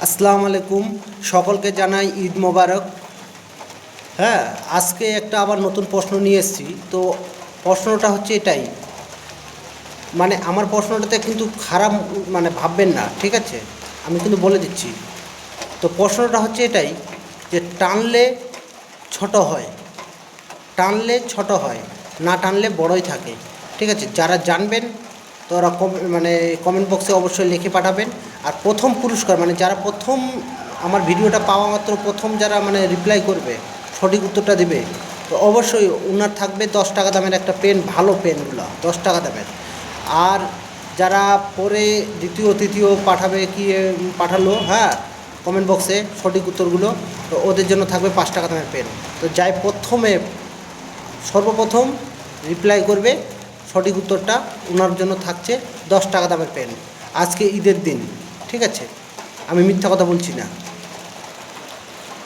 আসসালামু আলাইকুম, সকলকে জানাই ঈদ মোবারক। হ্যাঁ, আজকে একটা আবার নতুন প্রশ্ন নিয়ে এসেছি। তো প্রশ্নটা হচ্ছে এটাই, মানে আমার প্রশ্নটাতে কিন্তু খারাপ ভাববেন না, ঠিক আছে? আমি কিন্তু বলে দিচ্ছি। তো প্রশ্নটা হচ্ছে এটাই যে টানলে ছোট হয়, টানলে ছোট হয়, না টানলে বড়ই থাকে। ঠিক আছে, যারা জানবেন তো ওরা কমেন্ট বক্সে অবশ্যই লিখে পাঠাবেন। আর প্রথম পুরস্কার যারা প্রথম আমার ভিডিওটা পাওয়া মাত্র প্রথম যারা রিপ্লাই করবে, সঠিক উত্তরটা দেবে, তো অবশ্যই ওনার থাকবে 10 টাকা দামের একটা পেন, ভালো পেনগুলো 10 টাকা দামের। আর যারা পরে দ্বিতীয় তৃতীয় পাঠাবে পাঠালো, হ্যাঁ, কমেন্ট বক্সে সঠিক উত্তরগুলো, তো ওদের জন্য থাকবে 5 টাকা দামের পেন। তো যাই প্রথমে সর্বপ্রথম রিপ্লাই করবে সঠিক উত্তরটা, ওনার জন্য থাকছে 10 টাকা দামের পেন। আজকে ঈদের দিন, ঠিক আছে, আমি মিথ্যা কথা বলছি না।